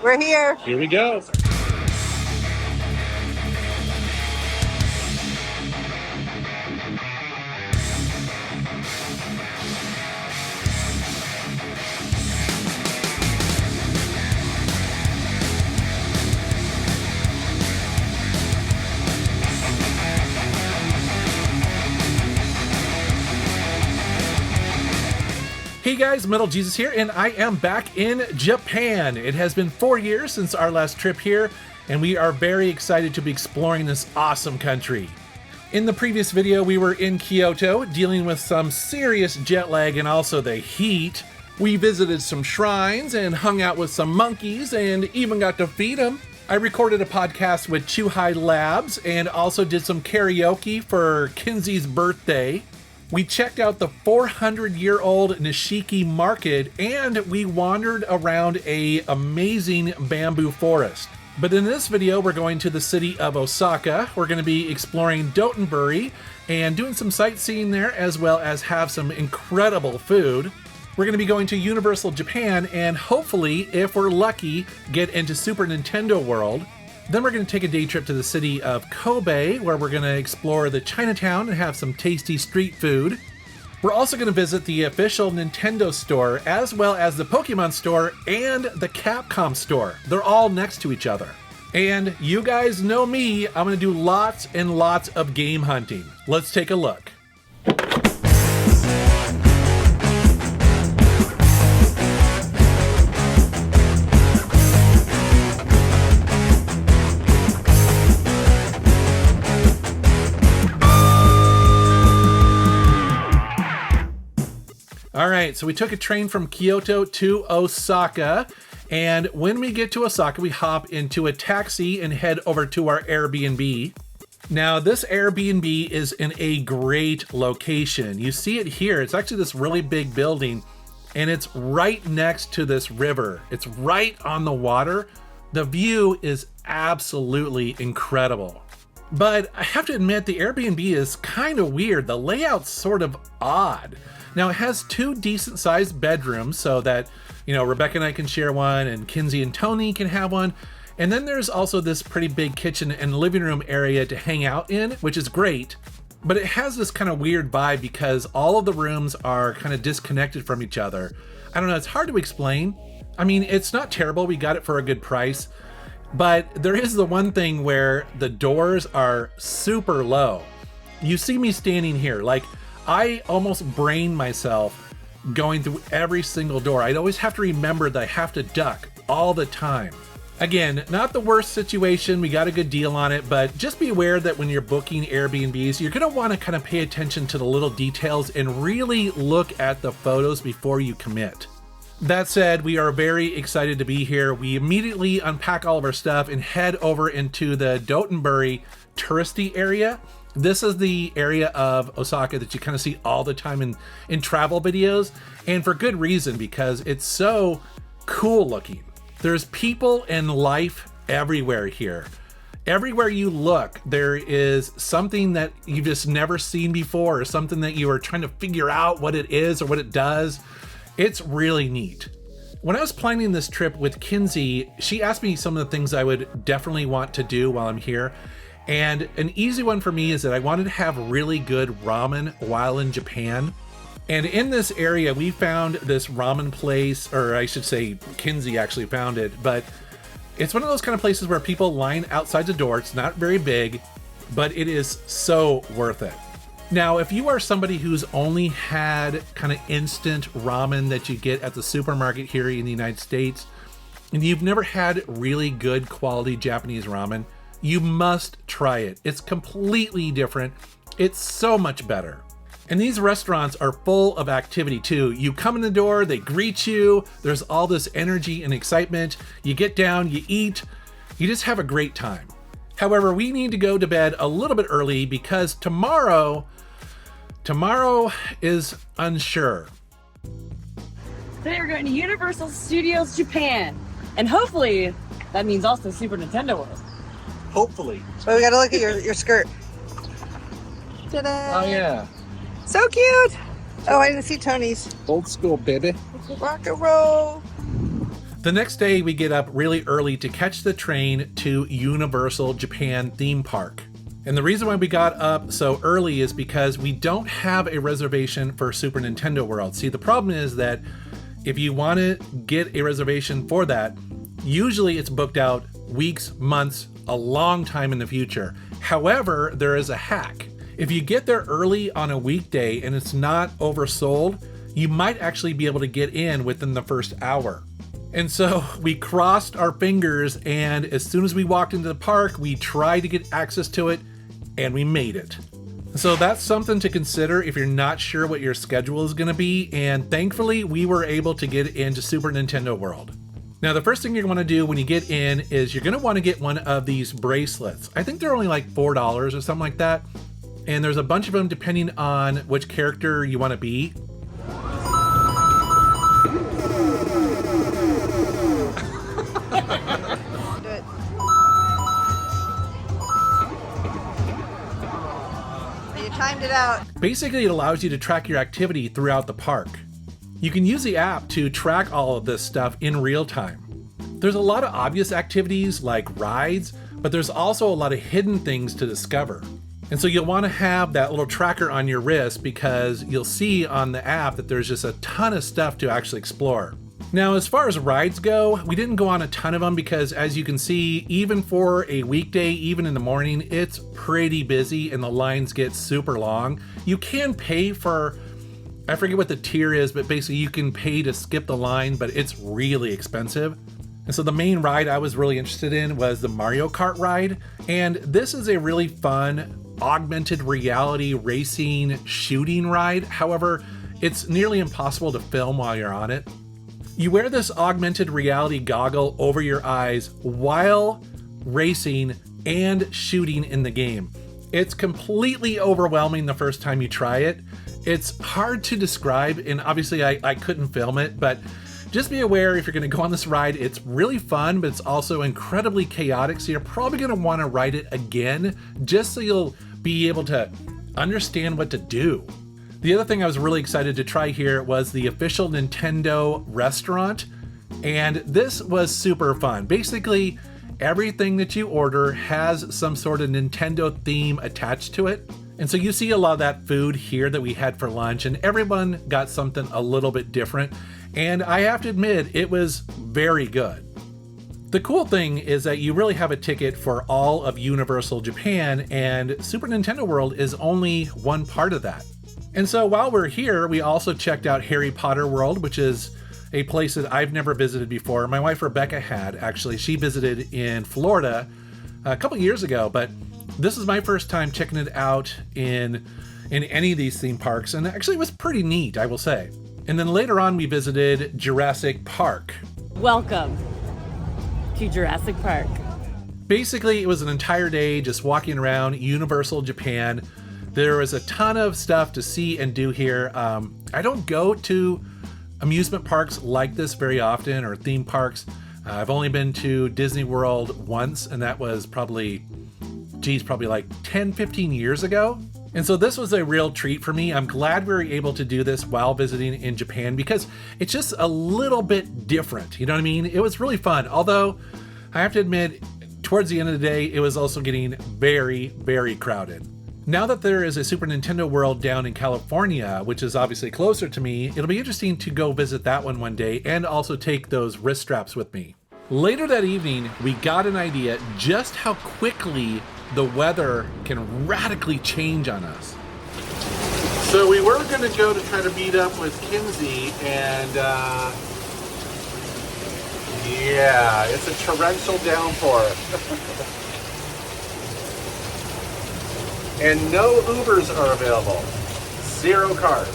We're here. Here we go. Hey guys, Metal Jesus here, and I am back in Japan. It has been 4 years since our last trip here, and we are very excited to be exploring this awesome country. In the previous video, we were in Kyoto, dealing with some serious jet lag and also the heat. We visited some shrines and hung out with some monkeys and even got to feed them. I recorded a podcast with Chuhai Labs and also did some karaoke for Kinsey's birthday. We checked out the 400-year-old Nishiki Market, and we wandered around an amazing bamboo forest. But in this video, we're going to the city of Osaka. We're going to be exploring Dotonbori and doing some sightseeing there, as well as have some incredible food. We're going to be going to Universal Japan and hopefully, if we're lucky, get into Super Nintendo World. Then we're going to take a day trip to the city of Kobe, where we're going to explore the Chinatown and have some tasty street food. We're also going to visit the official Nintendo store, as well as the Pokemon store and the Capcom store. They're all next to each other. And you guys know me, I'm going to do lots and lots of game hunting. Let's take a look. All right, so we took a train from Kyoto to Osaka, and when we get to Osaka, we hop into a taxi and head over to our Airbnb. Now, this Airbnb is in a great location. You see it here. It's actually this really big building, and it's right next to this river. It's right on the water. The view is absolutely incredible. But I have to admit, the Airbnb is kind of weird. The layout's sort of odd. Now, it has 2 decent-sized bedrooms so that, Rebecca and I can share one, and Kinsey and Tony can have one. And then there's also this pretty big kitchen and living room area to hang out in, which is great. But it has this kind of weird vibe because all of the rooms are kind of disconnected from each other. I don't know, it's hard to explain. I mean, it's not terrible. We got it for a good price. But there is the one thing where the doors are super low. You see me standing here, like, I almost brained myself going through every single door. I'd always have to remember that I have to duck all the time. Again, not the worst situation. We got a good deal on it, but just be aware that when you're booking Airbnbs, you're going to want to kind of pay attention to the little details and really look at the photos before you commit. That said, we are very excited to be here. We immediately unpack all of our stuff and head over into the Dotonbori touristy area. This is the area of Osaka that you kind of see all the time in travel videos, and for good reason, because it's so cool looking. There's people and life everywhere here. Everywhere you look, there is something that you've just never seen before, or something that you are trying to figure out what it is or what it does. It's really neat. When I was planning this trip with Kinsey, she asked me some of the things I would definitely want to do while I'm here. And an easy one for me is that I wanted to have really good ramen while in Japan. And in this area, we found this ramen place, or I should say Kinsey actually found it, but it's one of those kind of places where people line outside the door. It's not very big, but it is so worth it. Now, if you are somebody who's only had kind of instant ramen that you get at the supermarket here in the United States, and you've never had really good quality Japanese ramen, you must try it. It's completely different. It's so much better. And these restaurants are full of activity too. You come in the door, they greet you, there's all this energy and excitement. You get down, you eat, you just have a great time. However, we need to go to bed a little bit early because tomorrow is unsure. Today we're going to Universal Studios Japan. And hopefully that means also Super Nintendo World. Hopefully. So we gotta look at your skirt. Ta-da! Oh yeah. So cute! Oh, I didn't see Tony's. Old school, baby. Rock and roll! The next day, we get up really early to catch the train to Universal Japan theme park. And the reason why we got up so early is because we don't have a reservation for Super Nintendo World. See, the problem is that if you want to get a reservation for that, usually it's booked out weeks, months, a long time in the future. However, there is a hack. If you get there early on a weekday and it's not oversold, you might actually be able to get in within the first hour. And so we crossed our fingers, and as soon as we walked into the park, we tried to get access to it, and we made it. So that's something to consider if you're not sure what your schedule is going to be, and thankfully we were able to get into Super Nintendo World. Now the first thing you're going to do when you get in is you're going to want to get one of these bracelets. I think they're only like $4 or something like that, and there's a bunch of them depending on which character you want to be. Do it. You timed it out. Basically, it allows you to track your activity throughout the park. You can use the app to track all of this stuff in real time. There's a lot of obvious activities like rides, but there's also a lot of hidden things to discover. And so you'll want to have that little tracker on your wrist because you'll see on the app that there's just a ton of stuff to actually explore. Now, as far as rides go, we didn't go on a ton of them because as you can see, even for a weekday, even in the morning, it's pretty busy and the lines get super long. You can pay for, I forget what the tier is, but basically you can pay to skip the line, but it's really expensive. And so the main ride I was really interested in was the Mario Kart ride. And this is a really fun augmented reality racing shooting ride. However, it's nearly impossible to film while you're on it. You wear this augmented reality goggle over your eyes while racing and shooting in the game. It's completely overwhelming the first time you try it. It's hard to describe, and obviously I couldn't film it, but just be aware if you're going to go on this ride, it's really fun, but it's also incredibly chaotic, so you're probably going to want to ride it again just so you'll be able to understand what to do. The other thing I was really excited to try here was the official Nintendo restaurant, and this was super fun. Basically, everything that you order has some sort of Nintendo theme attached to it. And so you see a lot of that food here that we had for lunch, and everyone got something a little bit different. And I have to admit, it was very good. The cool thing is that you really have a ticket for all of Universal Japan, and Super Nintendo World is only one part of that. And so while we're here, we also checked out Harry Potter World, which is a place that I've never visited before. My wife Rebecca had, actually. She visited in Florida a couple years ago, but this is my first time checking it out in any of these theme parks, and actually it was pretty neat, I will say. And then later on, we visited Jurassic Park. Welcome to Jurassic Park. Basically, it was an entire day just walking around Universal Japan. There was a ton of stuff to see and do here. I don't go to amusement parks like this very often, or theme parks. I've only been to Disney World once, and that was probably like 10, 15 years ago. And so this was a real treat for me. I'm glad we were able to do this while visiting in Japan because it's just a little bit different. You know what I mean? It was really fun. Although I have to admit, towards the end of the day, it was also getting very, very crowded. Now that there is a Super Nintendo World down in California, which is obviously closer to me, it'll be interesting to go visit that one day and also take those wrist straps with me. Later that evening, we got an idea just how quickly the weather can radically change on us. So we were going to go to try to meet up with Kinsey, and yeah, it's a torrential downpour. And no Ubers are available. 0 cars.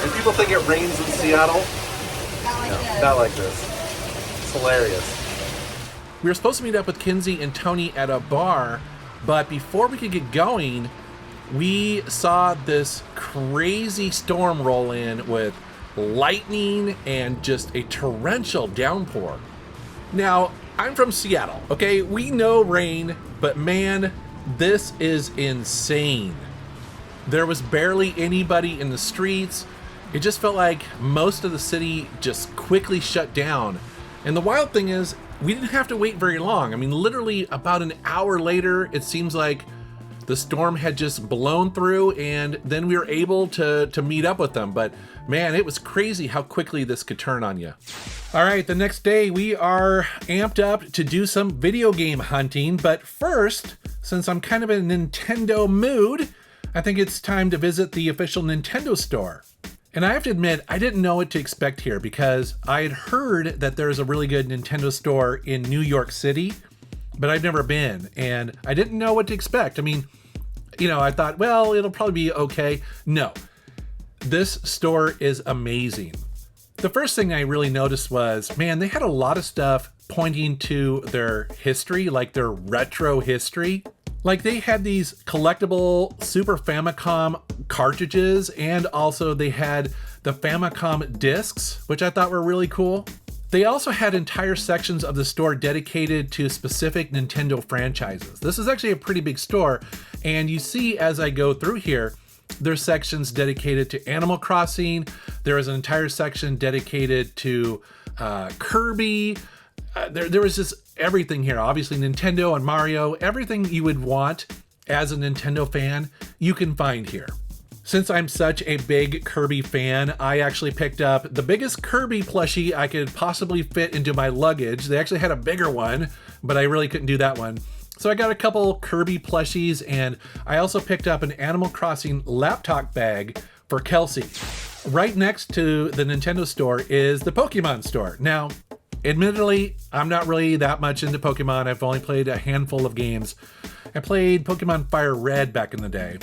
And people think it rains in Seattle. Not like this. It's hilarious. We were supposed to meet up with Kinsey and Tony at a bar, but before we could get going, we saw this crazy storm roll in with lightning and just a torrential downpour. Now, I'm from Seattle, okay? We know rain, but man, this is insane. There was barely anybody in the streets. It just felt like most of the city just quickly shut down. And the wild thing is, we didn't have to wait very long. I mean, literally about an hour later, it seems like the storm had just blown through, and then we were able to meet up with them. But man, it was crazy how quickly this could turn on you. All right, the next day we are amped up to do some video game hunting. But first, since I'm kind of in a Nintendo mood, I think it's time to visit the official Nintendo store. And I have to admit, I didn't know what to expect here because I had heard that there's a really good Nintendo store in New York City, but I've never been, and I didn't know what to expect. I mean, you know, I thought, well, it'll probably be okay. No, this store is amazing. The first thing I really noticed was, man, they had a lot of stuff pointing to their history, like their retro history. Like they had these collectible Super Famicom cartridges, and also they had the Famicom discs, which I thought were really cool. They also had entire sections of the store dedicated to specific Nintendo franchises. This is actually a pretty big store, and you see as I go through here, there's sections dedicated to Animal Crossing. There is an entire section dedicated to Kirby. There was just everything here. Obviously Nintendo and Mario, everything you would want as a Nintendo fan, you can find here. Since I'm such a big Kirby fan, I actually picked up the biggest Kirby plushie I could possibly fit into my luggage. They actually had a bigger one, but I really couldn't do that one. So I got a couple Kirby plushies, and I also picked up an Animal Crossing laptop bag for Kelsey. Right next to the Nintendo store is the Pokemon store. Now, admittedly, I'm not really that much into Pokemon. I've only played a handful of games. I played Pokemon Fire Red back in the day.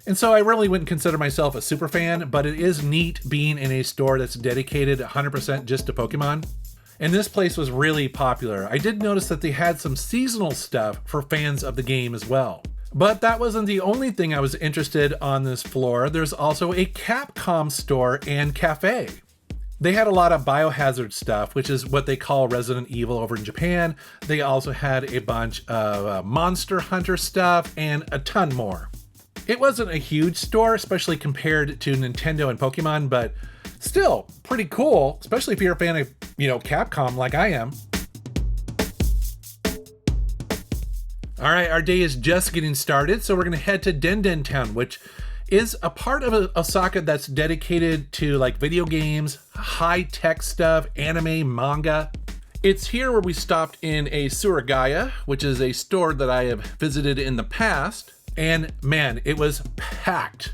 And so I really wouldn't consider myself a super fan, but it is neat being in a store that's dedicated 100% just to Pokemon. And this place was really popular. I did notice that they had some seasonal stuff for fans of the game as well. But that wasn't the only thing I was interested on this floor. There's also a Capcom store and cafe. They had a lot of Biohazard stuff, which is what they call Resident Evil over in Japan. They also had a bunch of Monster Hunter stuff and a ton more. It wasn't a huge store, especially compared to Nintendo and Pokemon, but still pretty cool, especially if you're a fan of, Capcom like I am. All right, our day is just getting started, so we're gonna head to Den Town, which is a part of Osaka that's dedicated to like video games, high-tech stuff, anime, manga. It's here where we stopped in a Suragaya, which is a store that I have visited in the past. And man, it was packed.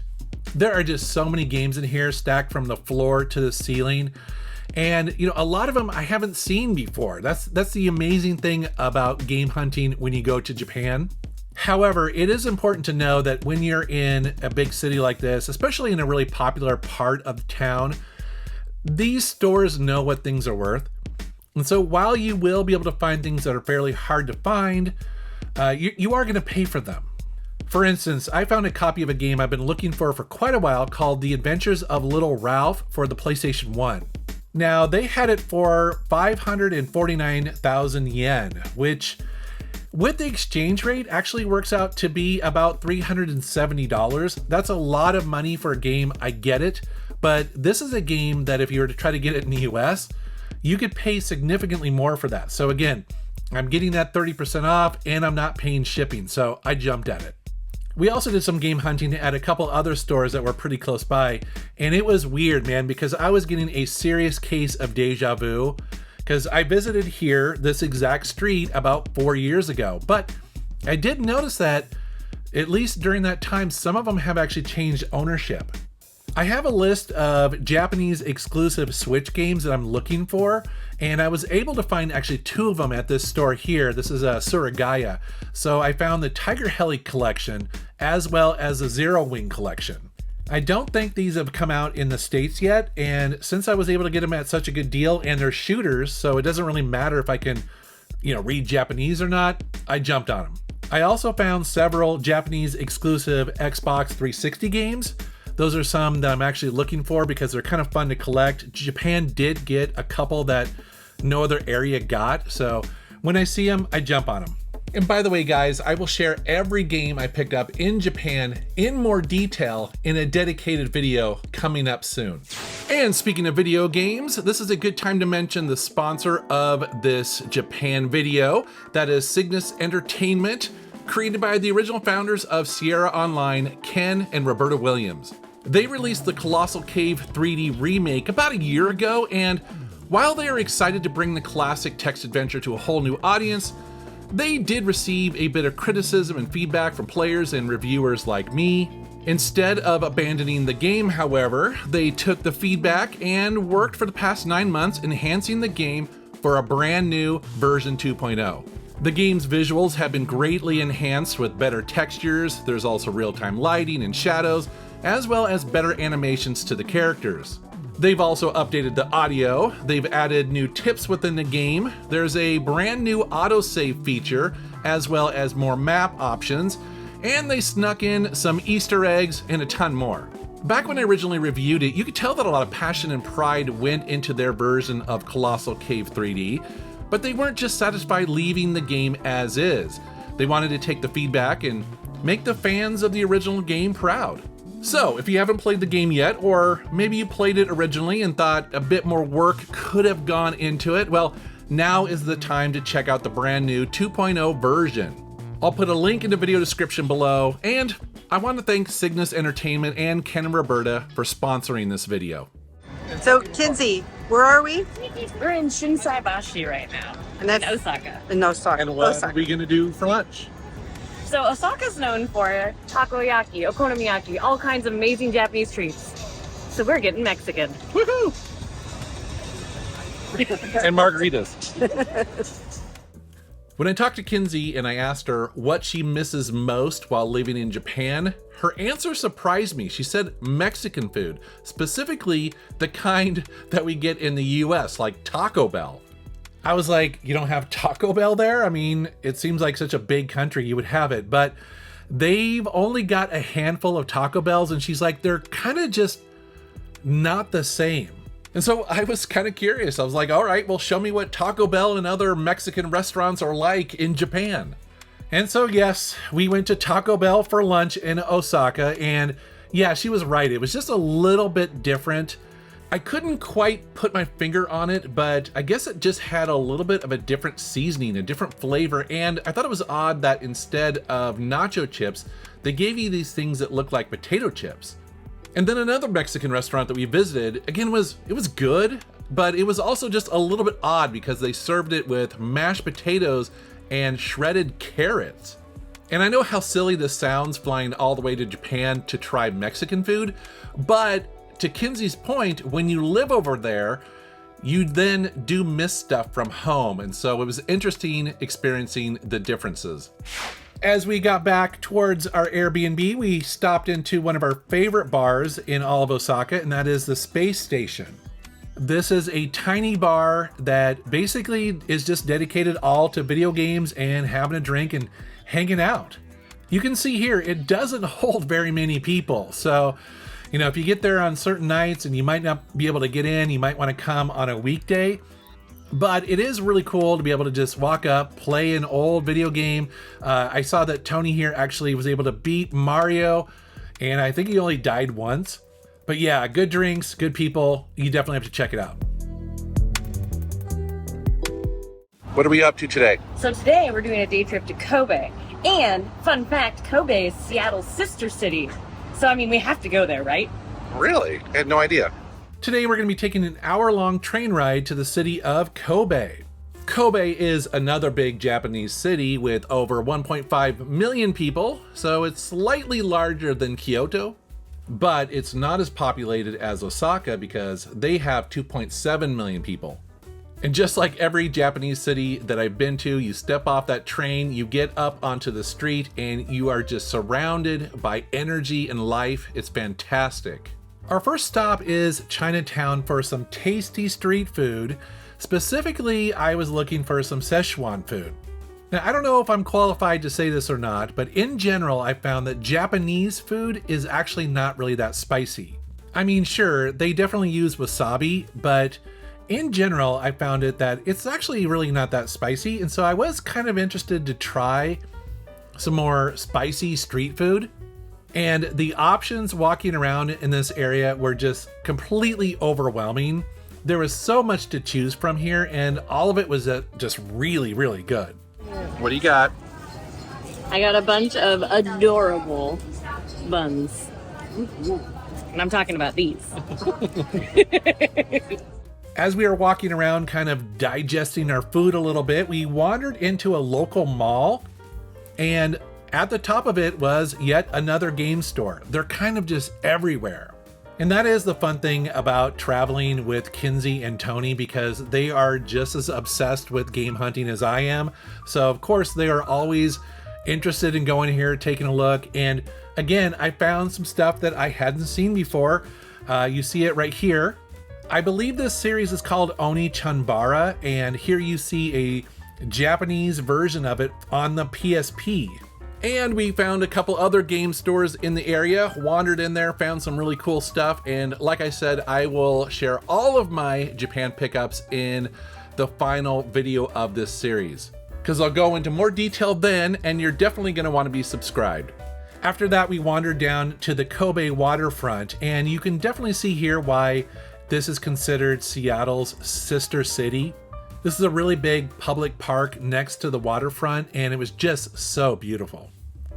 There are just so many games in here stacked from the floor to the ceiling. And a lot of them I haven't seen before. That's the amazing thing about game hunting when you go to Japan. However, it is important to know that when you're in a big city like this, especially in a really popular part of town, these stores know what things are worth. And so while you will be able to find things that are fairly hard to find, you are going to pay for them. For instance, I found a copy of a game I've been looking for quite a while called The Adventures of Little Ralph for the PlayStation 1. Now, they had it for 549,000 yen, which with the exchange rate actually works out to be about $370. That's a lot of money for a game, I get it, but this is a game that if you were to try to get it in the US, you could pay significantly more for that. So again, I'm getting that 30% off and I'm not paying shipping, so I jumped at it. We also did some game hunting at a couple other stores that were pretty close by, and it was weird, man, because I was getting a serious case of deja vu, because I visited here, this exact street, about 4 years ago. But I did notice that, at least during that time, some of them have actually changed ownership. I have a list of Japanese exclusive Switch games that I'm looking for, and I was able to find actually 2 of them at this store here. This is a Suragaya. So I found the Tiger Heli collection as well as the Zero Wing collection. I don't think these have come out in the States yet, and since I was able to get them at such a good deal, and they're shooters, so it doesn't really matter if I can, read Japanese or not, I jumped on them. I also found several Japanese exclusive Xbox 360 games. Those are some that I'm actually looking for because they're kind of fun to collect. Japan did get a couple that no other area got, so when I see them, I jump on them. And by the way, guys, I will share every game I picked up in Japan in more detail in a dedicated video coming up soon. And speaking of video games, this is a good time to mention the sponsor of this Japan video. That is Cygnus Entertainment, created by the original founders of Sierra Online, Ken and Roberta Williams. They released the Colossal Cave 3D remake about a year ago, and while they are excited to bring the classic text adventure to a whole new audience, they did receive a bit of criticism and feedback from players and reviewers like me. Instead of abandoning the game, however, they took the feedback and worked for the past 9 months enhancing the game for a brand new version 2.0. The game's visuals have been greatly enhanced with better textures. There's also real-time lighting and shadows, as well as better animations to the characters. They've also updated the audio, they've added new tips within the game, there's a brand new autosave feature, as well as more map options, and they snuck in some Easter eggs and a ton more. Back when I originally reviewed it, you could tell that a lot of passion and pride went into their version of Colossal Cave 3D, but they weren't just satisfied leaving the game as is. They wanted to take the feedback and make the fans of the original game proud. So, if you haven't played the game yet, or maybe you played it originally and thought a bit more work could have gone into it, well, now is the time to check out the brand new 2.0 version. I'll put a link in the video description below, and I want to thank Cygnus Entertainment and Ken and Roberta for sponsoring this video. So, Kinsey, where are we? We're in Shinsaibashi right now, And that's in Osaka. in Osaka. And what Osaka. are we gonna do for lunch? So Osaka's known for takoyaki, okonomiyaki, all kinds of amazing Japanese treats. So we're getting Mexican. Woohoo! And margaritas. When I talked to Kinsey and I asked her what she misses most while living in Japan, her answer surprised me. She said Mexican food, specifically the kind that we get in the US, like Taco Bell. I was like, you don't have Taco Bell there? I mean, it seems like such a big country you would have it, but they've only got a handful of Taco Bells, and she's like, they're kind of just not the same. And so I was kind of curious. I was like, all right, well, show me what Taco Bell and other Mexican restaurants are like in Japan. And so, yes, we went to Taco Bell for lunch in Osaka, and yeah, she was right. It was just a little bit different. I couldn't quite put my finger on it, but I guess it just had a little bit of a different seasoning, a different flavor, and I thought it was odd that instead of nacho chips, they gave you these things that looked like potato chips. And then another Mexican restaurant that we visited, again, it was good, but it was also just a little bit odd because they served it with mashed potatoes and shredded carrots. And I know how silly this sounds, flying all the way to Japan to try Mexican food, but to Kinsey's point, when you live over there, you then do miss stuff from home. And so it was interesting experiencing the differences. As we got back towards our Airbnb, we stopped into one of our favorite bars in all of Osaka, and that is the Space Station. This is a tiny bar that basically is just dedicated all to video games and having a drink and hanging out. You can see here, it doesn't hold very many people. So, you know, if you get there on certain nights and you might not be able to get in, you might want to come on a weekday. But it is really cool to be able to just walk up, play an old video game. I saw that Tony here actually was able to beat Mario, and I think he only died once. But yeah, good drinks, good people. You definitely have to check it out. What are we up to today? So today we're doing a day trip to Kobe. And fun fact, Kobe is Seattle's sister city. So I mean, we have to go there, right? Really? I had no idea. Today we're going to be taking an hour-long train ride to the city of Kobe. Kobe is another big Japanese city with over 1.5 million people, so it's slightly larger than Kyoto, but it's not as populated as Osaka because they have 2.7 million people. And just like every Japanese city that I've been to, you step off that train, you get up onto the street, and you are just surrounded by energy and life. It's fantastic. Our first stop is Chinatown for some tasty street food. Specifically, I was looking for some Szechuan food. Now, I don't know if I'm qualified to say this or not, but in general, I found that Japanese food is actually not really that spicy. I mean, sure, they definitely use wasabi, but In general, I found it that it's actually really not that spicy, and so I was kind of interested to try some more spicy street food. And the options walking around in this area were just completely overwhelming. There was so much to choose from here, and all of it was just really, really good. What do you got? I got a bunch of adorable buns. And I'm talking about these. As we were walking around kind of digesting our food a little bit, we wandered into a local mall, and at the top of it was yet another game store. They're kind of just everywhere. And that is the fun thing about traveling with Kinsey and Tony, because they are just as obsessed with game hunting as I am. So of course they are always interested in going here, taking a look. And again, I found some stuff that I hadn't seen before. You see it right here. I believe this series is called Oni Chanbara, and here you see a Japanese version of it on the PSP. And we found a couple other game stores in the area, wandered in there, found some really cool stuff, and like I said, I will share all of my Japan pickups in the final video of this series, because I'll go into more detail then, and you're definitely going to want to be subscribed. After that, we wandered down to the Kobe waterfront, and you can definitely see here why this is considered Seattle's sister city. This is a really big public park next to the waterfront, and it was just so beautiful.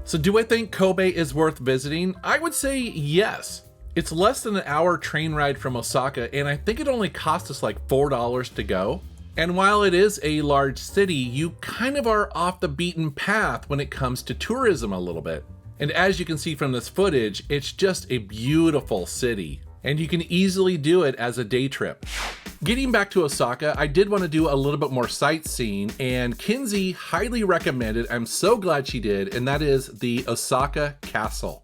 So do I think Kobe is worth visiting? I would say yes. It's less than an hour train ride from Osaka, and I think it only cost us like $4 to go. And while it is a large city, you kind of are off the beaten path when it comes to tourism a little bit. And as you can see from this footage, it's just a beautiful city, and you can easily do it as a day trip. Getting back to Osaka, I did want to do a little bit more sightseeing, and Kinsey highly recommended, I'm so glad she did, and that is the Osaka Castle.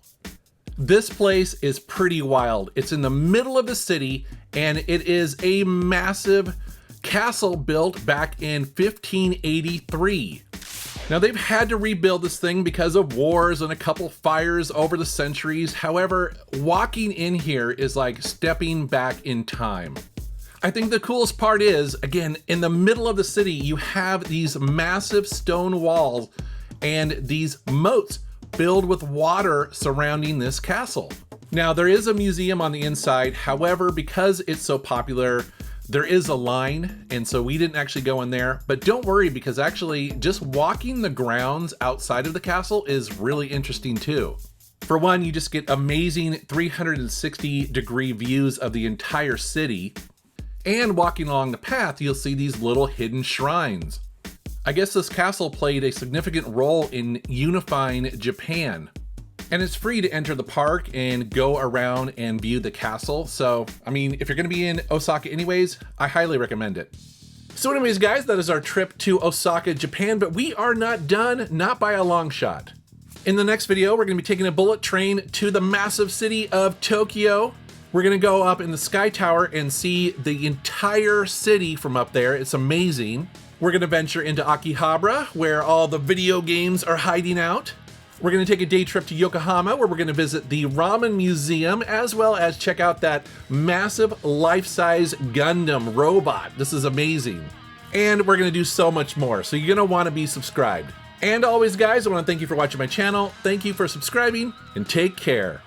This place is pretty wild. It's in the middle of the city, and it is a massive castle built back in 1583. Now, they've had to rebuild this thing because of wars and a couple fires over the centuries. However, walking in here is like stepping back in time. I think the coolest part is, again, in the middle of the city, you have these massive stone walls and these moats filled with water surrounding this castle. Now, there is a museum on the inside. However, because it's so popular, there is a line, and so we didn't actually go in there. But don't worry, because actually just walking the grounds outside of the castle is really interesting too. For one, you just get amazing 360-degree views of the entire city. And walking along the path, you'll see these little hidden shrines. I guess this castle played a significant role in unifying Japan. And it's free to enter the park and go around and view the castle. So, I mean, if you're going to be in Osaka anyways, I highly recommend it. So anyways, guys, that is our trip to Osaka, Japan, but we are not done, not by a long shot. In the next video, we're going to be taking a bullet train to the massive city of Tokyo. We're going to go up in the Sky Tower and see the entire city from up there. It's amazing. We're going to venture into Akihabara, where all the video games are hiding out. We're going to take a day trip to Yokohama, where we're going to visit the Ramen Museum, as well as check out that massive life-size Gundam robot. This is amazing. And we're going to do so much more, so you're going to want to be subscribed. And always, guys, I want to thank you for watching my channel. Thank you for subscribing, and take care.